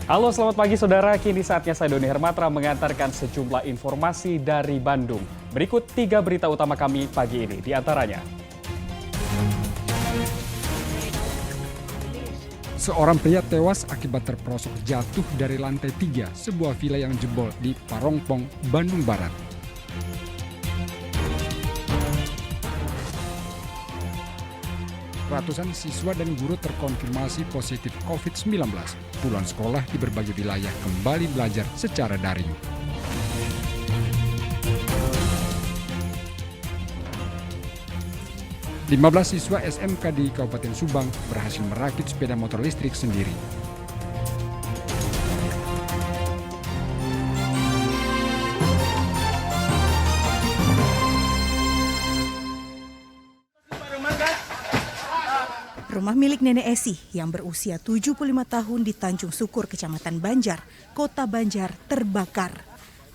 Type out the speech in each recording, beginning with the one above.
Halo, selamat pagi saudara. Kini saatnya saya Doni Hermatra mengantarkan sejumlah informasi dari Bandung. Berikut 3 berita utama kami pagi ini, di antaranya. Seorang pria tewas akibat terperosok jatuh dari lantai 3 sebuah villa yang jebol di Parongpong, Bandung Barat. Ratusan siswa dan guru terkonfirmasi positif COVID-19. Puluhan sekolah di berbagai wilayah kembali belajar secara daring. Lima belas siswa SMK di Kabupaten Subang berhasil merakit sepeda motor listrik sendiri. Rumah milik Nenek Esi yang berusia 75 tahun di Tanjung Syukur, Kecamatan Banjar, Kota Banjar terbakar.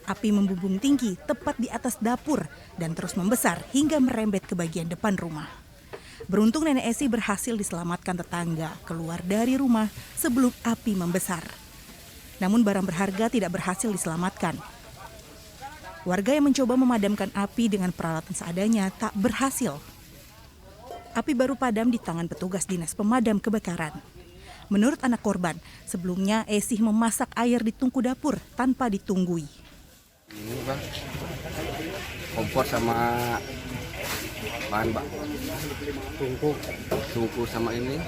Api membumbung tinggi tepat di atas dapur dan terus membesar hingga merembet ke bagian depan rumah. Beruntung Nenek Esi berhasil diselamatkan tetangga keluar dari rumah sebelum api membesar. Namun barang berharga tidak berhasil diselamatkan. Warga yang mencoba memadamkan api dengan peralatan seadanya tak berhasil. Api baru padam di tangan petugas dinas pemadam kebakaran. Menurut anak korban, sebelumnya Esih memasak air di tungku dapur tanpa ditunggui. Ini bang, kompor sama bahan bak, tungku sama ini.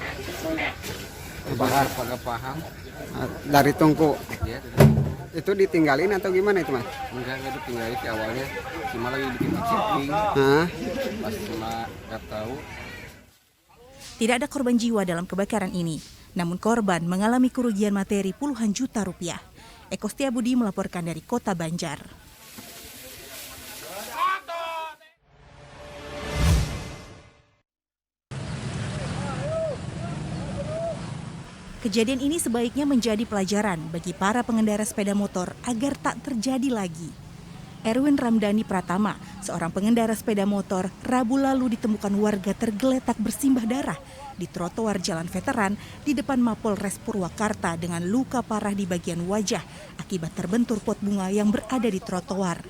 Pada paham. Dari tungku. Ya, Itu ditinggalin atau gimana itu, Mas? enggak ditinggalin di awalnya, cuma lagi bikin kicimpring. Hah? Pas cuma nggak tahu. Tidak ada korban jiwa dalam kebakaran ini, namun korban mengalami kerugian materi puluhan juta rupiah. Eko Setiabudi melaporkan dari Kota Banjar. Kejadian ini sebaiknya menjadi pelajaran bagi para pengendara sepeda motor agar tak terjadi lagi. Erwin Ramdhani Pratama, seorang pengendara sepeda motor, Rabu lalu ditemukan warga tergeletak bersimbah darah di trotoar Jalan Veteran di depan Mapolres Purwakarta dengan luka parah di bagian wajah akibat terbentur pot bunga yang berada di trotoar.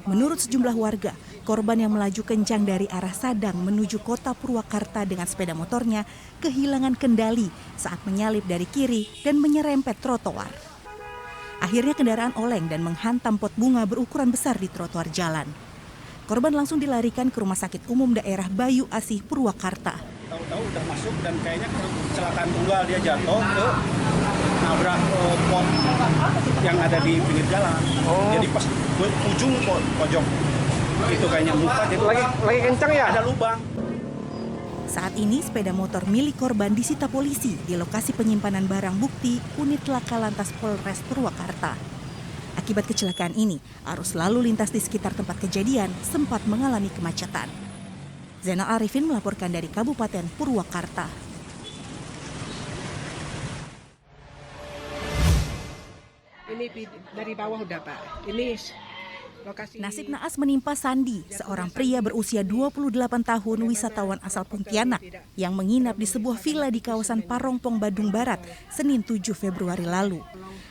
Menurut sejumlah warga, korban yang melaju kencang dari arah Sadang menuju kota Purwakarta dengan sepeda motornya kehilangan kendali saat menyalip dari kiri dan menyerempet trotoar. Akhirnya kendaraan oleng dan menghantam pot bunga berukuran besar di trotoar jalan. Korban langsung dilarikan ke Rumah Sakit Umum Daerah Bayu Asih, Purwakarta. Tahu-tahu udah masuk dan kayaknya kecelakaan tunggal, dia jatuh ke nabrak pot yang ada di pinggir jalan. Jadi pas ujung pojok itu kayaknya muka, jadi Lagi kencang ya? ada lubang. Saat ini sepeda motor milik korban disita polisi di lokasi penyimpanan barang bukti unit Laka Lantas Polres Purwakarta. Akibat kecelakaan ini, arus lalu lintas di sekitar tempat kejadian sempat mengalami kemacetan. Zainal Arifin melaporkan dari Kabupaten Purwakarta. Ini dari bawah udah Pak. Ini lokasi. Nasib naas menimpa Sandi, seorang pria berusia 28 tahun wisatawan asal Pontianak yang menginap di sebuah villa di kawasan Parongpong, Bandung Barat, Senin 7 Februari lalu.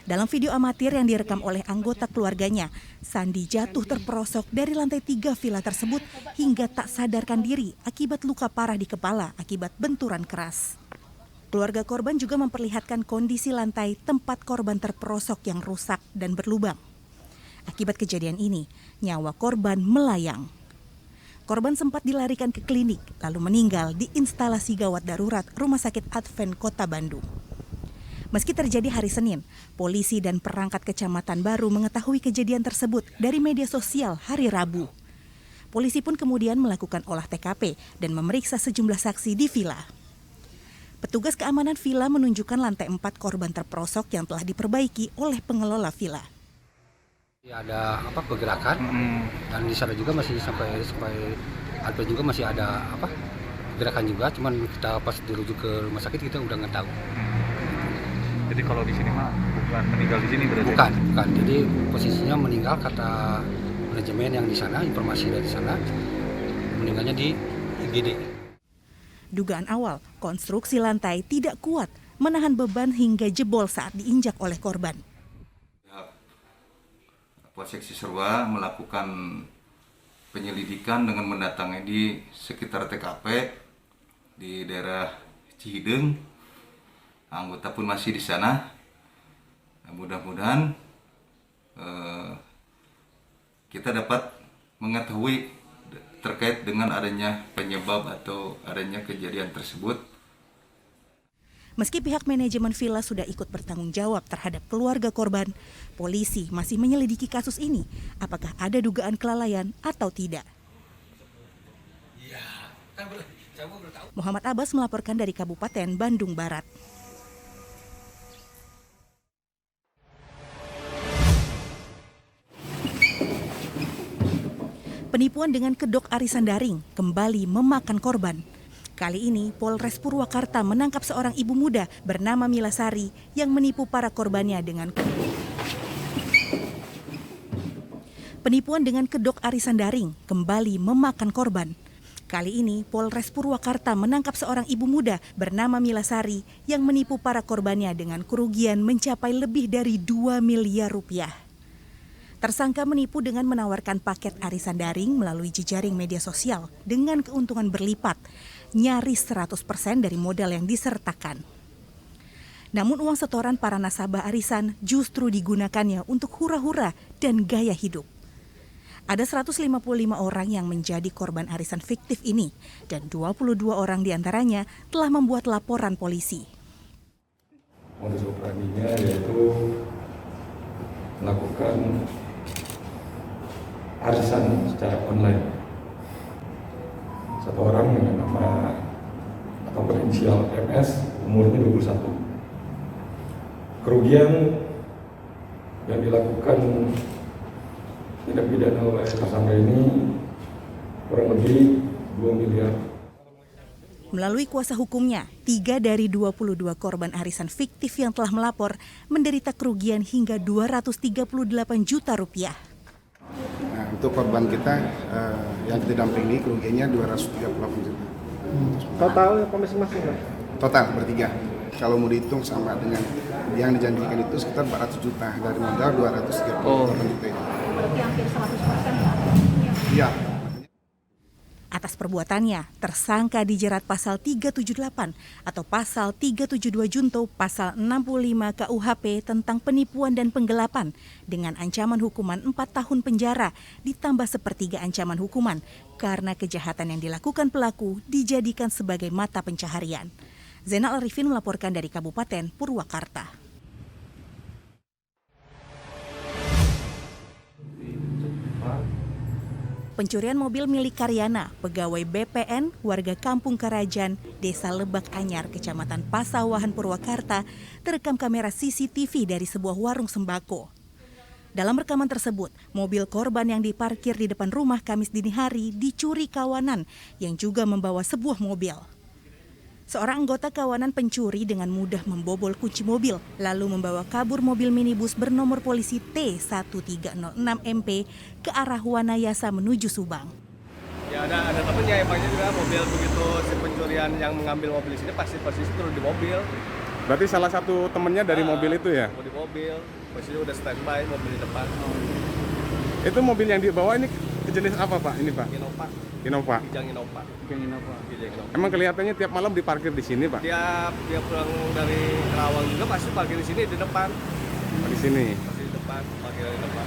Dalam video amatir yang direkam oleh anggota keluarganya, Sandi jatuh terperosok dari lantai 3 villa tersebut hingga tak sadarkan diri akibat luka parah di kepala akibat benturan keras. Keluarga korban juga memperlihatkan kondisi lantai tempat korban terperosok yang rusak dan berlubang. Akibat kejadian ini, nyawa korban melayang. Korban sempat dilarikan ke klinik, lalu meninggal di instalasi gawat darurat Rumah Sakit Advent Kota Bandung. Meski terjadi hari Senin, polisi dan perangkat kecamatan baru mengetahui kejadian tersebut dari media sosial hari Rabu. Polisi pun kemudian melakukan olah TKP dan memeriksa sejumlah saksi di villa. Petugas keamanan villa menunjukkan lantai 4 korban terperosok yang telah diperbaiki oleh pengelola villa. Ada pergerakan dan di sana juga masih sampai ada juga masih ada gerakan juga, cuman kita pas dirujuk ke rumah sakit kita udah nggak tahu. Jadi kalau di sini mah bukan meninggal di sini berarti? Bukan. Jadi posisinya meninggal kata manajemen yang di sana, informasi dari sana, meninggalnya di IGD. Dugaan awal, konstruksi lantai tidak kuat menahan beban hingga jebol saat diinjak oleh korban. Polsek Cisarua melakukan penyelidikan dengan mendatangi di sekitar TKP di daerah Cihideng. Anggota pun masih di sana. Mudah-mudahan kita dapat mengetahui terkait dengan adanya penyebab atau adanya kejadian tersebut. Meski pihak manajemen villa sudah ikut bertanggung jawab terhadap keluarga korban, polisi masih menyelidiki kasus ini. Apakah ada dugaan kelalaian atau tidak? Muhammad Abbas melaporkan dari Kabupaten Bandung Barat. Penipuan dengan kedok arisan daring kembali memakan korban. Kali ini, Polres Purwakarta menangkap seorang ibu muda bernama Mila Sari yang menipu para korbannya dengan penipuan dengan kedok arisan daring kembali memakan korban. Kali ini, Polres Purwakarta menangkap seorang ibu muda bernama Mila Sari yang menipu para korbannya dengan kerugian mencapai lebih dari 2 miliar rupiah. Tersangka menipu dengan menawarkan paket arisan daring melalui jejaring media sosial dengan keuntungan berlipat, nyaris 100% dari modal yang disertakan. Namun uang setoran para nasabah arisan justru digunakannya untuk hura-hura dan gaya hidup. Ada 155 orang yang menjadi korban arisan fiktif ini dan 22 orang diantaranya telah membuat laporan polisi. Modus operandinya yaitu melakukan arisan secara online. Satu orang dengan nama atau berinisial MS, umurnya 21. Kerugian yang dilakukan tindak pidana oleh tersangka ini kurang lebih 2 miliar. Melalui kuasa hukumnya, 3 dari 22 korban arisan fiktif yang telah melapor menderita kerugian hingga 238 juta rupiah. Nah, untuk korban kita yang kita dampingi kerugiannya 238 juta. Total apa masing-masing? Total bertiga. Kalau mau dihitung sama dengan yang dijanjikan itu sekitar 400 juta dari modal 238 juta itu. Berarti hampir 100% Pak? Iya. Atas perbuatannya, tersangka dijerat pasal 378 atau pasal 372 junto pasal 65 KUHP tentang penipuan dan penggelapan dengan ancaman hukuman 4 tahun penjara ditambah sepertiga ancaman hukuman karena kejahatan yang dilakukan pelaku dijadikan sebagai mata pencaharian. Zainal Arifin melaporkan dari Kabupaten Purwakarta. Pencurian mobil milik Karyana, pegawai BPN, warga Kampung Karajan, Desa Lebak Anyar, Kecamatan Pasawahan, Purwakarta, terekam kamera CCTV dari sebuah warung sembako. Dalam rekaman tersebut, mobil korban yang diparkir di depan rumah Kamis dini hari dicuri kawanan yang juga membawa sebuah mobil. Seorang anggota kawanan pencuri dengan mudah membobol kunci mobil, lalu membawa kabur mobil minibus bernomor polisi T1306MP ke arah Wanayasa menuju Subang. Ya ada temennya emangnya juga mobil begitu si pencurian yang mengambil mobil di sini pasti posisi turun di mobil. Berarti salah satu temennya dari mobil itu ya? Di mobil, posisi udah standby mobil di depan. Itu mobil yang dibawa ini jenis apa Pak? Ini Pak? Innova. Kijang Innova. Emang kelihatannya tiap malam diparkir di sini Pak? Dia pulang dari Kerawang juga pasti parkir di sini di depan. Di sini? Pasti di depan, parkir di depan.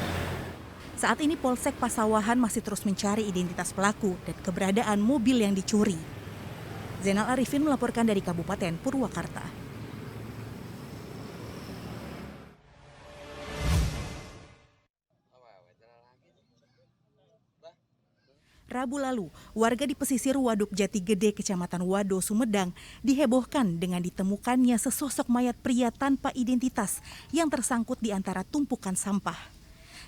Saat ini Polsek Pasawahan masih terus mencari identitas pelaku dan keberadaan mobil yang dicuri. Zainal Arifin melaporkan dari Kabupaten Purwakarta. Rabu lalu, warga di pesisir Waduk Jati Gede, Kecamatan Wado, Sumedang, dihebohkan dengan ditemukannya sesosok mayat pria tanpa identitas yang tersangkut di antara tumpukan sampah.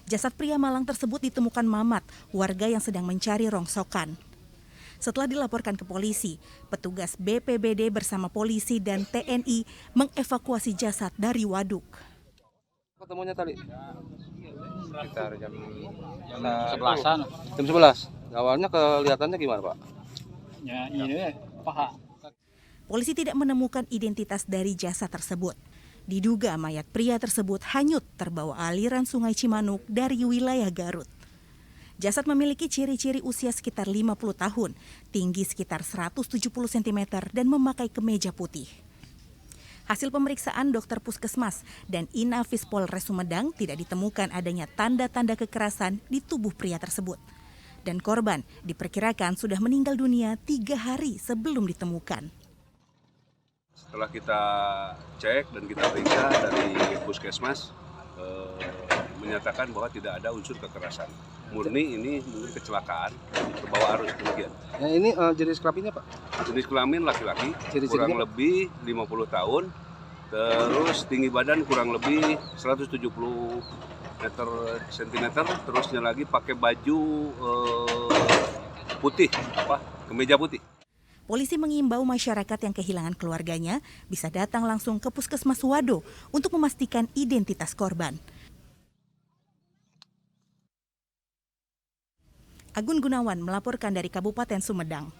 Jasad pria malang tersebut ditemukan Mamat, warga yang sedang mencari rongsokan. Setelah dilaporkan ke polisi, petugas BPBD bersama polisi dan TNI mengevakuasi jasad dari waduk. Ketemunya tadi sekitar jam 11-an. Jam 11. Awalnya kelihatannya gimana Pak? Ya ini paha. Polisi tidak menemukan identitas dari jasad tersebut. Diduga mayat pria tersebut hanyut terbawa aliran Sungai Cimanuk dari wilayah Garut. Jasad memiliki ciri-ciri usia sekitar 50 tahun, tinggi sekitar 170 cm dan memakai kemeja putih. Hasil pemeriksaan dokter puskesmas dan Inafis Polres Sumedang tidak ditemukan adanya tanda-tanda kekerasan di tubuh pria tersebut. Dan korban diperkirakan sudah meninggal dunia 3 hari sebelum ditemukan. Setelah kita cek dan kita periksa dari puskesmas menyatakan bahwa tidak ada unsur kekerasan. Murni ini kecelakaan terbawa arus demikian. Nah, ini jenis kelaminnya Pak? Jenis kelamin laki-laki, kurang lebih 50 tahun, terus tinggi badan kurang lebih 170 cm, terusnya lagi pakai baju putih, kemeja putih. Polisi mengimbau masyarakat yang kehilangan keluarganya bisa datang langsung ke Puskesmas Wado untuk memastikan identitas korban. Agun Gunawan melaporkan dari Kabupaten Sumedang.